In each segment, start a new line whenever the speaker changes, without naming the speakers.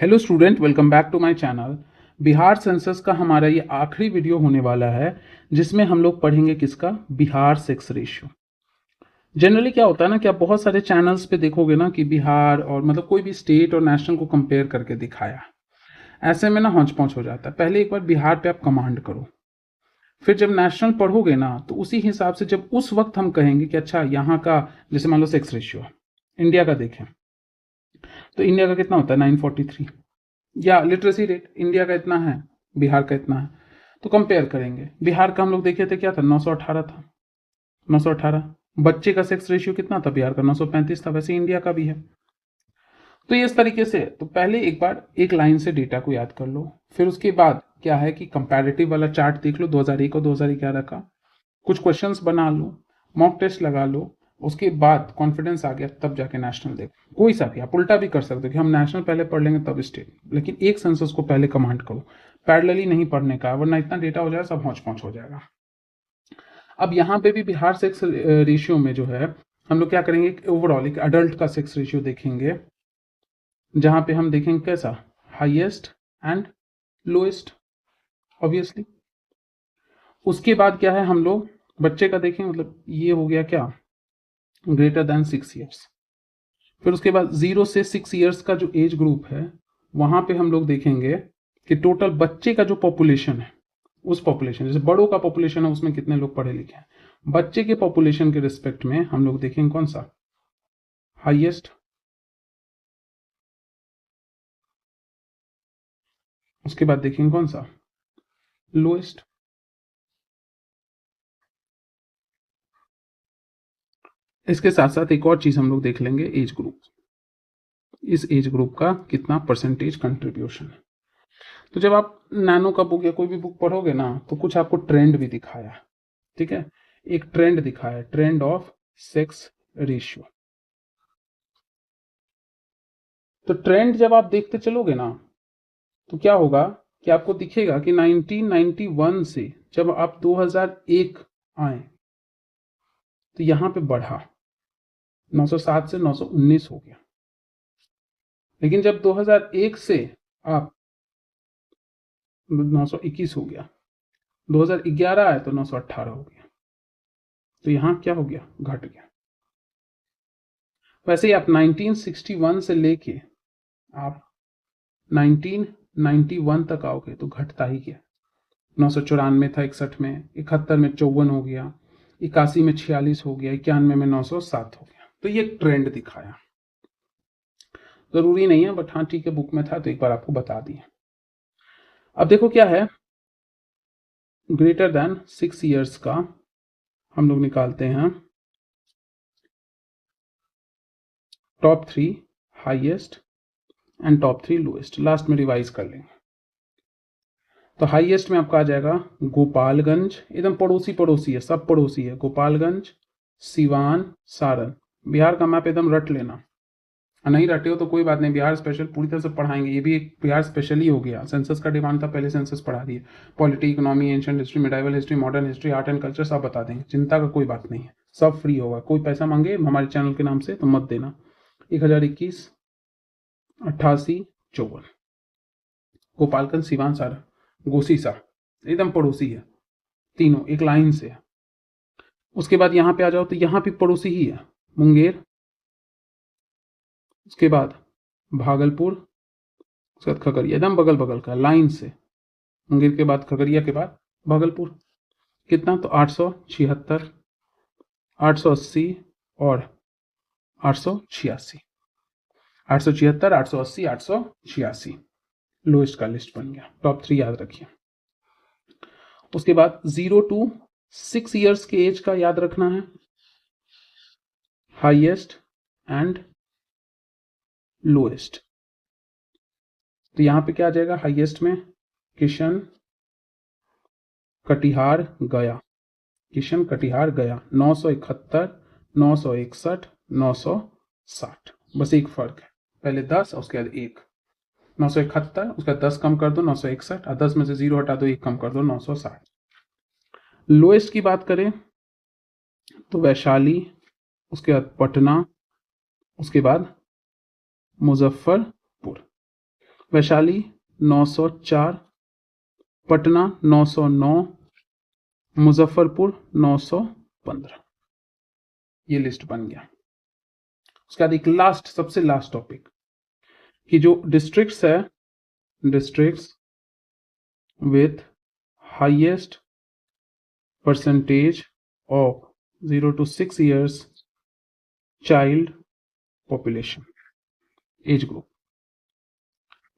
Hello student, welcome back to my channel. Bihar census का हमारा ये आखिरी वीडियो होने वाला है जिसमें हम लोग पढ़ेंगे किसका, बिहार सेक्स रेशियो। जनरली क्या होता है ना कि आप बहुत सारे चैनल्स पे देखोगे ना कि बिहार और मतलब कोई भी स्टेट और नेशनल को कंपेयर करके दिखाया। ऐसे में ना हौच पौच हो जाता है। पहले एक बार बिहार पे आप कमांड करो, फिर जब नेशनल पढ़ोगे ना तो उसी हिसाब से जब उस वक्त हम कहेंगे कि अच्छा यहाँ का, जैसे मान लो सेक्स रेशियो इंडिया का देखें तो इंडिया का कितना होता है 943, या लिटरेसी रेट इंडिया का इतना है, बिहार का इतना है। तो कंपेयर करेंगे। बिहार का हम लोग देखे थे क्या था, 918 था, 918। बच्चे का सेक्स रेशियो कितना था बिहार का, 935 था। वैसे इंडिया का भी है। तो ये इस तरीके से, तो पहले एक बार एक लाइन से डेटा को याद कर लो, फिर उसके बाद क्या है कि कंपैरेटिव वाला चार्ट देख लो 2001 और 2011 का, कुछ क्वेश्चंस बना लो, मॉक टेस्ट लगा लो। उसके बाद कॉन्फिडेंस आ गया तब जाके नेशनल देखो। कोई सा भी आप उल्टा भी कर सकते हो कि हम नेशनल पहले पढ़ लेंगे तब स्टेट, लेकिन एक सेंसस को पहले कमांड करो। पैरेलली नहीं पढ़ने का, वरना इतना डेटा हो जाएगा सब हौच पौच हो जाएगा। अब यहाँ पे भी बिहार सेक्स रेशियो में जो है हम लोग क्या करेंगे, ओवरऑल एक अडल्ट का सेक्स रेशियो देखेंगे, जहां पे हम देखेंगे कैसा, हाईएस्ट एंड लोएस्ट ऑब्वियसली। उसके बाद क्या है, हम लोग बच्चे का देखें, मतलब ये हो गया क्या, ग्रेटर देन 6 ईयर्स। फिर उसके बाद 0 से 6 ईयर्स का जो एज ग्रुप है वहां पे हम लोग देखेंगे कि टोटल बच्चे का जो पॉपुलेशन है, उस पॉपुलेशन, जैसे बड़ों का पॉपुलेशन है उसमें कितने लोग पढ़े लिखे हैं, बच्चे के पॉपुलेशन के रिस्पेक्ट में हम लोग देखेंगे कौन सा हाईएस्ट, उसके बाद देखेंगे कौन सा लोएस्ट। इसके साथ साथ एक और चीज हम लोग देख लेंगे, एज ग्रुप, इस एज ग्रुप का कितना परसेंटेज कंट्रीब्यूशन है। तो जब आप नैनो का बुक या कोई भी बुक पढ़ोगे ना तो कुछ आपको ट्रेंड भी दिखाया, ठीक है, एक ट्रेंड दिखाया, ट्रेंड ऑफ सेक्स रेशियो। तो ट्रेंड जब आप देखते चलोगे ना तो क्या होगा कि आपको दिखेगा कि 1991 से जब आप 2001 आए तो यहां पे बढ़ा, 907 से 919 हो गया। लेकिन जब 2001 से आप 921 हो गया, 2011 आए तो 918 हो गया। तो यहां क्या हो गया, घट गया। वैसे ही आप 1961 से लेके आप 1991 तक आओगे तो घटता ही गया। 994 था 61 में, 71 में 54 हो गया, 81 में 46 हो गया, 91 में 907 हो गया। तो ये ट्रेंड दिखाया। जरूरी नहीं है बट हाँ ठीक है, बुक में था तो एक बार आपको बता दिया। अब देखो क्या है, ग्रेटर देन 6 ईयर्स का हम लोग निकालते हैं top 3 highest and top 3 lowest, last में रिवाइज कर लेंगे। तो हाईएस्ट में आपका आ जाएगा गोपालगंज, एकदम पड़ोसी पड़ोसी है, सब पड़ोसी है, गोपालगंज, सिवान, सारण। बिहार का मैप एकदम रट लेना, नहीं रटे हो तो कोई बात नहीं, बिहार स्पेशल पूरी तरह से पढ़ाएंगे। ये भी एक बिहार स्पेशल ही हो गया, सेंसस का डिमांड था, पहले सेंसस पढ़ा दिए। Polity, economy, ancient history, medieval history, modern history, art and culture सब बता देंगे, चिंता का कोई बात नहीं है, सब फ्री होगा। कोई पैसा मांगे हमारे चैनल के नाम से तो मत देना। 1021, 88, 54, गोपालगंज, सिवान, सारण, गोसीसा, एकदम पड़ोसी है, तीनों एक लाइन से है। उसके बाद यहाँ पे आ जाओ तो यहाँ भी पड़ोसी ही है, मुंगेर, उसके बाद भागलपुर, उसके बाद खगड़िया, एकदम बगल बगल का लाइन से। मुंगेर के बाद खगड़िया के बाद भागलपुर। कितना, तो 876, 880 और 886, 876, 880, 886 लोएस्ट का लिस्ट बन गया। टॉप 3 याद रखिए। उसके बाद 0 to 6 ईयर्स के एज का याद रखना है, हाईएस्ट एंड लोएस्ट। तो यहां पे क्या आ जाएगा, हाईएस्ट में किशन, कटिहार, गया, किशन, कटिहार, गया, 971, 961, 960। बस एक फर्क है, पहले 10 और उसके बाद 1, 971, उसका 10 कम कर दो 961, और 10 में से 0 हटा दो, 1 कम कर दो 960। लोएस्ट की बात करें तो वैशाली, उसके बाद पटना, उसके बाद मुजफ्फरपुर। वैशाली 904, पटना 909, मुजफ्फरपुर 915। ये लिस्ट बन गया। उसके बाद एक लास्ट, सबसे लास्ट टॉपिक कि जो डिस्ट्रिक्ट्स है, districts with highest percentage of 0 to 6 years child population, age group.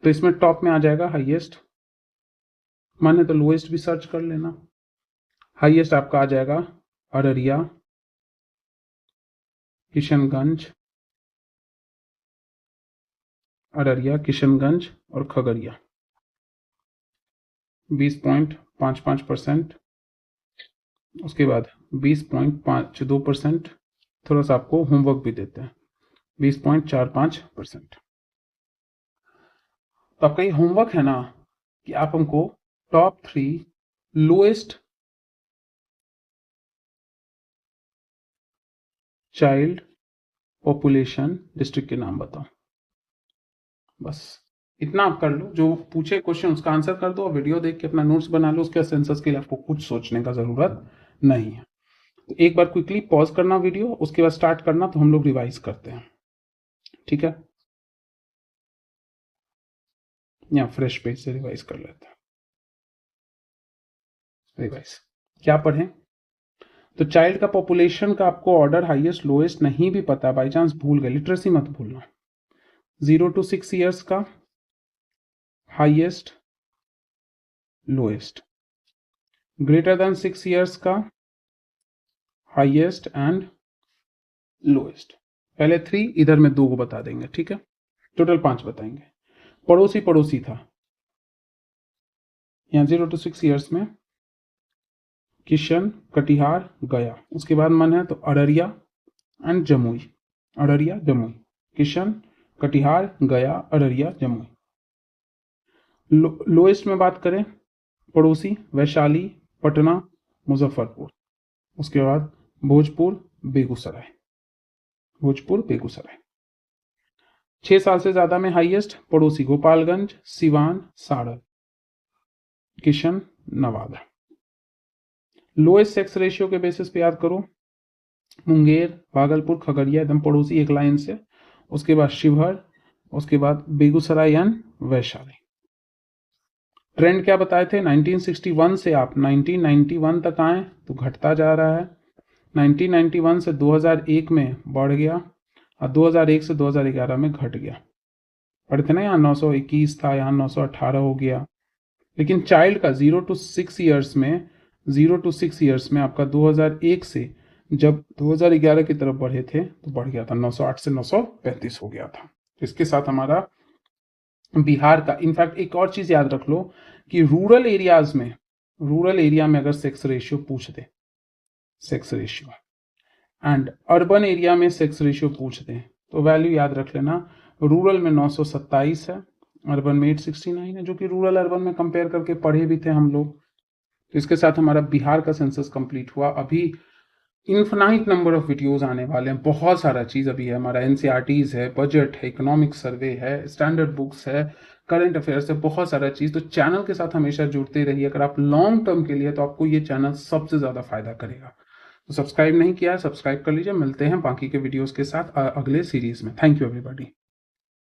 तो इसमें टॉप में आ जाएगा हाईएस्ट, माने तो लोएस्ट भी सर्च कर लेना। हाईएस्ट आपका आ जाएगा अररिया, किशनगंज, अररिया, किशनगंज और खगड़िया 20.55%। उसके बाद 20.52%, थोड़ा सा आपको होमवर्क भी देते हैं, 20.45%। तो आपका ये होमवर्क है ना कि आप हमको top 3 lowest child population district के नाम बताओ। बस इतना आप कर लो, जो पूछे क्वेश्चन उसका आंसर कर दो और वीडियो देख के अपना नोट्स बना लो। उसके सेंसस के लिए आपको कुछ सोचने का जरूरत नहीं है। तो एक बार क्विकली पॉज करना वीडियो, उसके बाद स्टार्ट करना, तो हम लोग रिवाइज करते हैं, ठीक है? या फ्रेश पेज से रिवाइज कर लेते हैं। रिवाइज क्या पढ़ें? तो चाइल्ड का पॉपुलेशन का आपको ऑर्डर हाईएस्ट लोएस्ट नहीं भी पता, बाई चांस भूल गए, लिटरेसी मत भूलना। 0 to 6 years का highest lowest, greater than 6 years का हाईएस्ट एंड लोएस्ट। पहले 3, इधर में 2 को बता देंगे, ठीक है? टोटल 5 बताएंगे। पड़ोसी पड़ोसी था यहाँ 0 to 6 years में किशन, कटिहार, गया। उसके बाद मन है तो अररिया एंड जमुई, अररिया जमुई, किशन, कटिहार, गया, अररिया, जमुई। लोएस्ट में बात करें पड़ोसी वैशाली, पटना, मुजफ्फरपुर। उसके बाद भोजपुर, बेगूसराय, भोजपुर, बेगूसराय। 6 साल से ज्यादा में हाईएस्ट पड़ोसी Gopalganj, Siwan, Saran, Kishan, Nawada. Lowest sex ratio के बेसिस पे याद करो, मुंगेर, भागलपुर, खगड़िया एकदम पड़ोसी एक लाइन से। उसके बाद शिवहर, उसके बाद बेगूसराय एंड वैशाली। ट्रेंड क्या बताए थे? 1961 से आप 1991 तक आए तो घटता जा रहा है, 1991 से 2001 में बढ़ गया और 2001 से 2011 में घट गया। पढ़े थे ना, यहाँ 921 था, यहाँ 918 हो गया। लेकिन चाइल्ड का 0 to 6 years में, 0 to 6 years में आपका 2001 से जब 2011 की तरफ बढ़े थे तो बढ़ गया था, 908 से 935 हो गया था। इसके साथ हमारा बिहार का, इनफैक्ट एक और चीज याद रख लो कि रूरल एरियाज में, रूरल एरिया में अगर सेक्स रेशियो पूछ दे, sex ratio, and urban area में सेक्स रेशियो पूछ दे, तो वैल्यू याद रख लेना, रूरल में 927 है, अर्बन में 869 है, जो कि रूरल अर्बन में कंपेयर करके पढ़े भी थे हम लोग। तो इसके साथ हमारा बिहार का सेंसस कंप्लीट हुआ। अभी इन्फिनाइट नंबर ऑफ वीडियोस आने वाले हैं, बहुत सारा चीज अभी है। हमारा एनसीईआरटीज है, बजट है, इकोनॉमिक सर्वे है, स्टैंडर्ड बुक्स है, करंट अफेयर्स है, बहुत सारा चीज। तो चैनल के साथ हमेशा जुड़ते रहिए। अगर आप लॉन्ग टर्म के लिए, तो आपको ये चैनल सबसे ज्यादा फायदा करेगा। तो सब्सक्राइब नहीं किया है, सब्सक्राइब कर लीजिए। मिलते हैं बाकी के वीडियोस के साथ अगले सीरीज में। Thank you everybody.